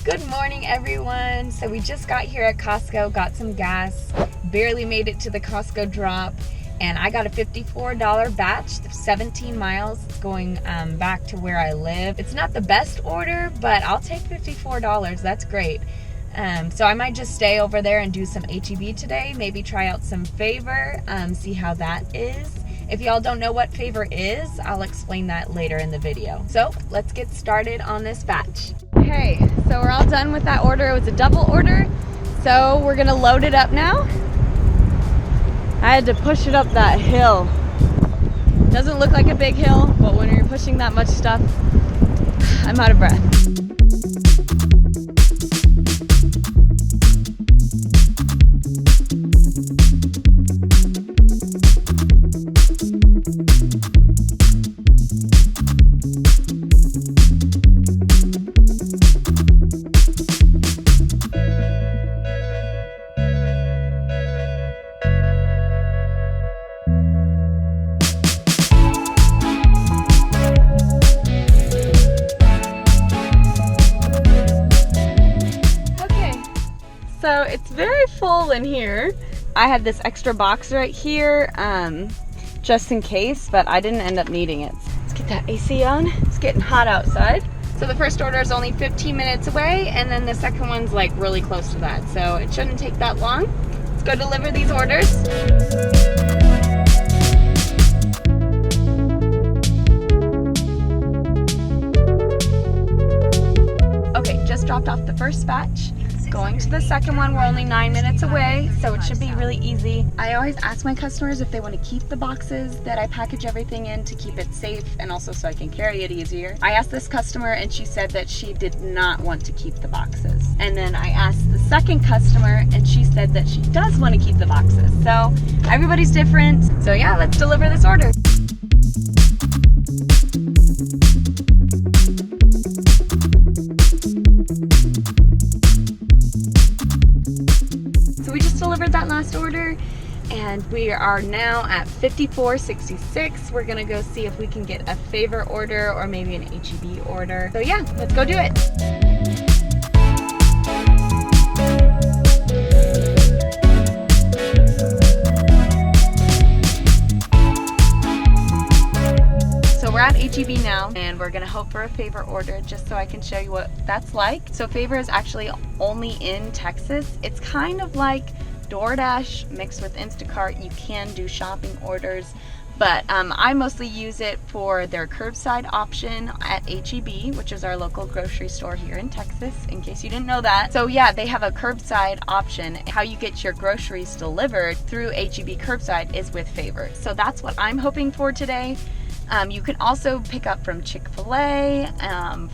Good morning, everyone. So we just got here at Costco, got some gas, barely made it to the Costco drop, and I got a $54 batch, 17 miles going back to where I live. It's not the best order, but I'll take $54. That's great. So I might just stay over there and do some HEB today, maybe try out some Favor, see how that is. If y'all don't know what Favor is, I'll explain that later in the video. So let's get started on this batch. Okay, so we're all done with that order. It was a double order, so we're gonna load it up now. I had to push it up that hill. Doesn't look like a big hill, but when you're pushing that much stuff, I'm out of breath. So it's very full in here. I had this extra box right here, just in case, but I didn't end up needing it. Let's get that AC on. It's getting hot outside. So the first order is only 15 minutes away, and then the second one's like really close to that. So it shouldn't take that long. Let's go deliver these orders. Okay, just dropped off the first batch. Going to the second one, we're only 9 minutes away, so it should be really easy. I always ask my customers if they want to keep the boxes that I package everything in to keep it safe and also so I can carry it easier. I asked this customer and she said that she did not want to keep the boxes. And then I asked the second customer and she said that she does want to keep the boxes. So everybody's different. So yeah, let's deliver this order. So we just delivered that last order and we are now at $54.66. We're gonna go see if we can get a Favor order or maybe an HEB order. So yeah, let's go do it. So we're at HEB now and we're gonna hope for a Favor order just so I can show you what that's like. So Favor is actually only in Texas. It's kind of like Doordash mixed with Instacart. You can do shopping orders, but I mostly use it for their curbside option at HEB, which is our local grocery store here in Texas, in case you didn't know that. So yeah, they have a curbside option. How you get your groceries delivered through HEB curbside is with Favor. So that's what I'm hoping for today. You can also pick up from Chick-fil-A,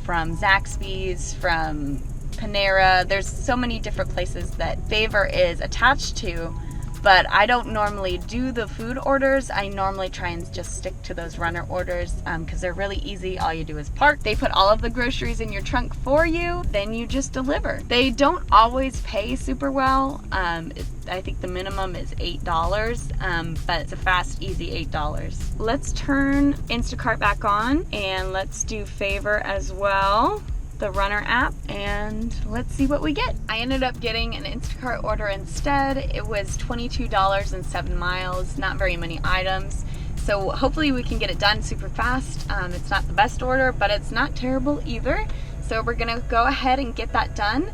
from Zaxby's, from Panera. There's so many different places that Favor is attached to, but I don't normally do the food orders. I normally try and just stick to those runner orders because they're really easy. All you do is park. They put all of the groceries in your trunk for you, then you just deliver. They don't always pay super well. I think the minimum is $8, but it's a fast, easy $8. Let's turn Instacart back on and let's do Favor as well, the runner app, and let's see what we get. I ended up getting an Instacart order instead. It was $22 and 7 miles, not very many items. So hopefully we can get it done super fast. It's not the best order, but it's not terrible either. So we're gonna go ahead and get that done.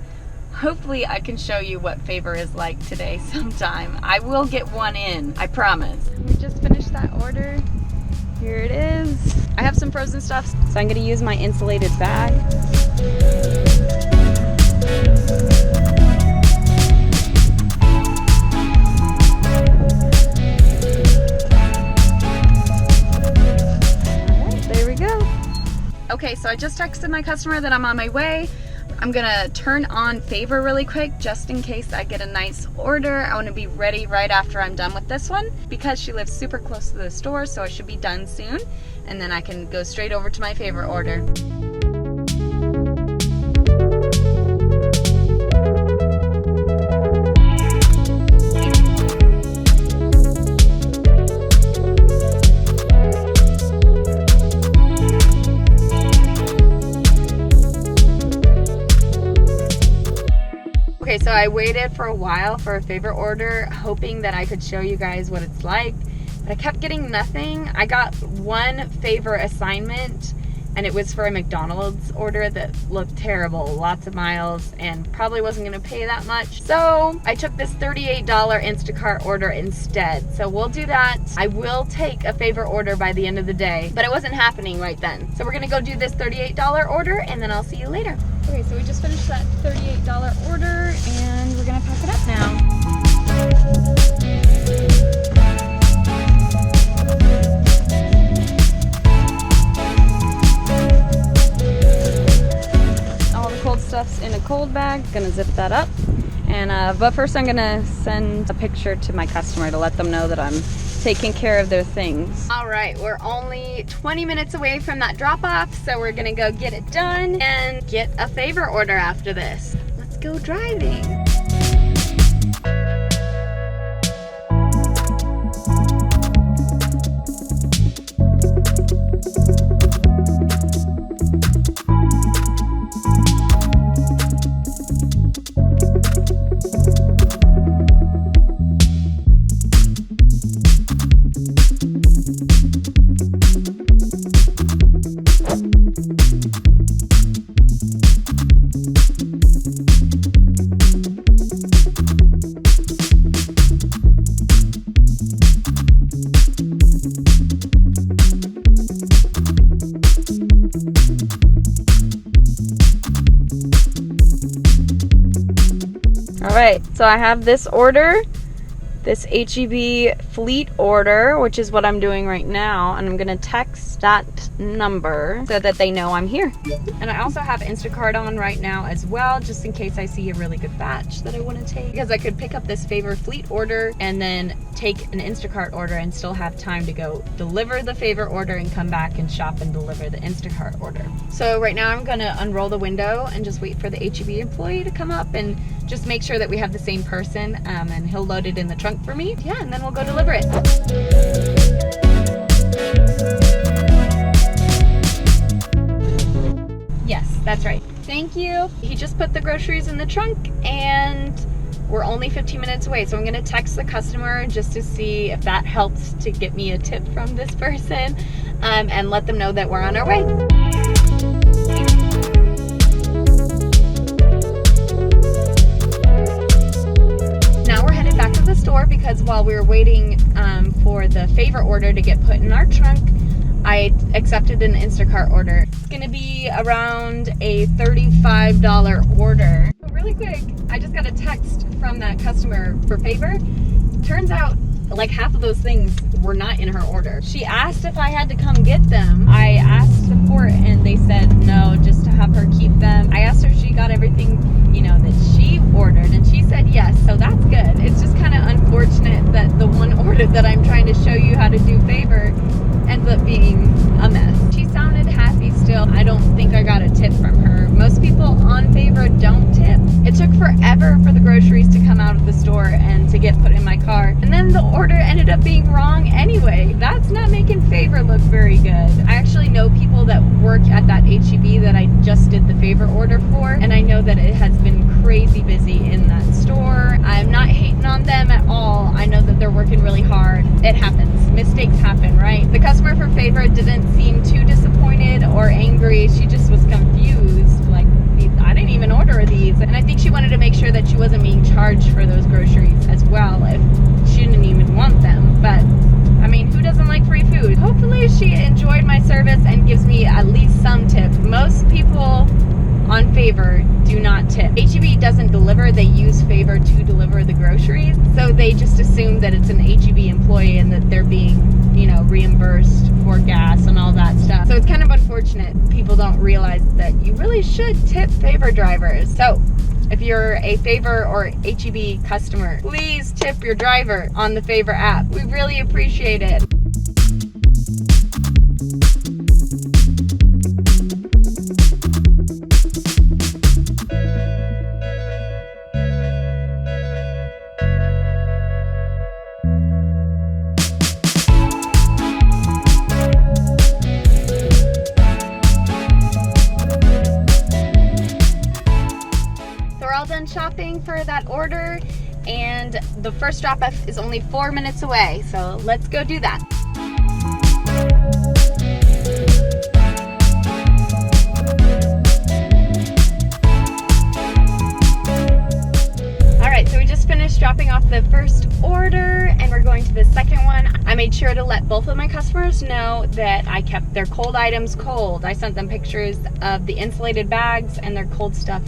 Hopefully I can show you what Favor is like today sometime. I will get one in, I promise. We just finished that order. Here it is. I have some frozen stuff, so I'm gonna use my insulated bag. All right, there we go. Okay, so I just texted my customer that I'm on my way. I'm gonna turn on Favor really quick just in case I get a nice order. I wanna be ready right after I'm done with this one because she lives super close to the store, so I should be done soon. And then I can go straight over to my Favor order. Okay, so I waited for a while for a favor order, hoping that I could show you guys what it's like, but I kept getting nothing. I got one favor assignment, and it was for a McDonald's order that looked terrible, lots of miles, and probably wasn't gonna pay that much. So I took this $38 Instacart order instead. So we'll do that. I will take a favor order by the end of the day, but it wasn't happening right then. So we're gonna go do this $38 order, and then I'll see you later. Okay, so we just finished that $38 order, and we're gonna pack it up now. Stuff's in a cold bag. Gonna zip that up, and but first I'm gonna send a picture to my customer to let them know that I'm taking care of their things. All right, we're only 20 minutes away from that drop-off, so we're gonna go get it done and get a favor order after this. Let's go driving. Alright, so I have this order, this HEB fleet order, which is what I'm doing right now, and I'm going to text that number so that they know I'm here. And I also have Instacart on right now as well, just in case I see a really good batch that I want to take, because I could pick up this favor fleet order and then take an Instacart order and still have time to go deliver the favor order and come back and shop and deliver the Instacart order. So right now I'm going to unroll the window and just wait for the HEB employee to come up and just make sure that we have the same person, and he'll load it in the trunk for me. Yeah, and then we'll go deliver it. Yes, that's right. Thank you. He just put the groceries in the trunk, and we're only 15 minutes away. So I'm going to text the customer just to see if that helps to get me a tip from this person, and let them know that we're on our way. Back to the store, because while we were waiting for the favor order to get put in our trunk, I accepted an Instacart order. It's gonna be around a $35 order. So really quick, I just got a text from that customer for favor. Turns out like half of those things were not in her order. She asked if I had to come get them. I asked support and they said no, just to have her keep them. I asked her if she got everything, you know, that she ordered, and she said yes, so that's good. It's just kind of unfortunate that the one order that I'm trying to show you how to do favor ends up being a mess. She sounded happy still. I don't think I got a tip from her. Most people on favor don't tip. It took forever for the groceries to come out of the store and to get put in my car, and then the order ended up being wrong anyway. That's not making favor look very good. I actually know people that work at that HEB that I just did the favor order for, and I know that it has been crazy busy in that store. I'm not hating on them at all. I know that they're working really hard. It happens. Mistakes happen, right? The customer for favor didn't seem too disappointed or angry. She just was confused. Like, I didn't even order these. And I think she wanted to make sure that she wasn't being charged for those groceries as well if she didn't even want them. But I mean, who doesn't like free food? Hopefully she enjoyed my service and gives me at least some tip. Most people on favor do not tip. HEB doesn't deliver, they use favor to deliver the groceries. So they just assume that it's an HEB employee and that they're being, you know, reimbursed for gas and all that stuff. So it's kind of unfortunate people don't realize that you really should tip favor drivers. So if you're a favor or HEB customer, please tip your driver on the favor app. We really appreciate it. we're all done shopping for that order, and the first drop-off is only 4 minutes away, so let's go do that. Alright, so we just finished dropping off the first order and we're going to the second one. I made sure to let both of my customers know that I kept their cold items cold. I sent them pictures of the insulated bags and their cold stuff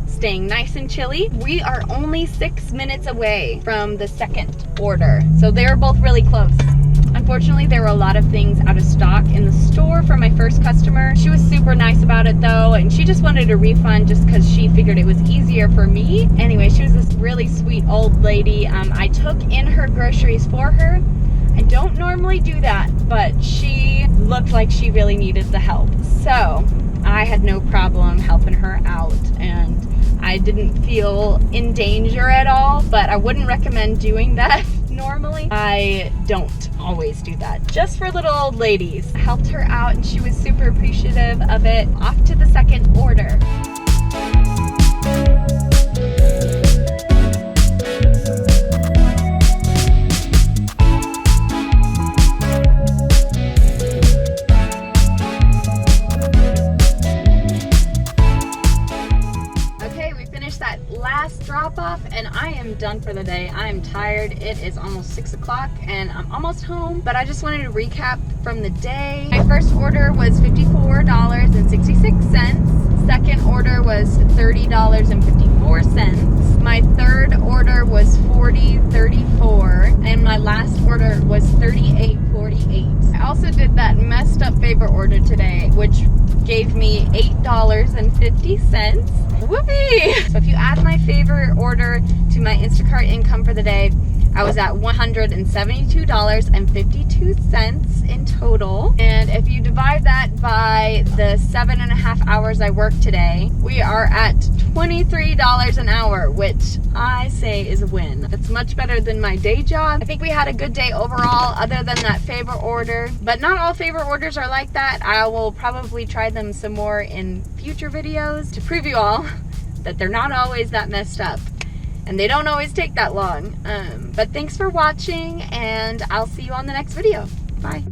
staying nice and chilly. We are only 6 minutes away from the second order, so they're both really close. Unfortunately, there were a lot of things out of stock in the store for my first customer. She was super nice about it though, and she just wanted a refund just because she figured it was easier for me. Anyway, she was this really sweet old lady. I took in her groceries for her. I don't normally do that, but she looked like she really needed the help. So I had no problem helping her out, and I didn't feel in danger at all, but I wouldn't recommend doing that normally. I don't always do that. Just for little old ladies. I helped her out and she was super appreciative of it. Off to the second order. Last drop off and I am done for the day. I am tired. It is almost 6 o'clock and I'm almost home, but I just wanted to recap from the day. My first order was $54.66. Second order was $30.54. My third order was $40.34 and my last order was $38.48. I also did that messed up favor order today, which gave me $8.50. Whoopee! So if you add my favor order to my Instacart income for the day, I was at $172.52 in total. And if you divide that by the 7.5 hours I worked today, we are at $23 an hour, which I say is a win. It's much better than my day job. I think we had a good day overall, other than that favor order. But not all favor orders are like that. I will probably try them some more in future videos to prove you all that they're not always that messed up. And they don't always take that long. But thanks for watching, and I'll see you on the next video. Bye.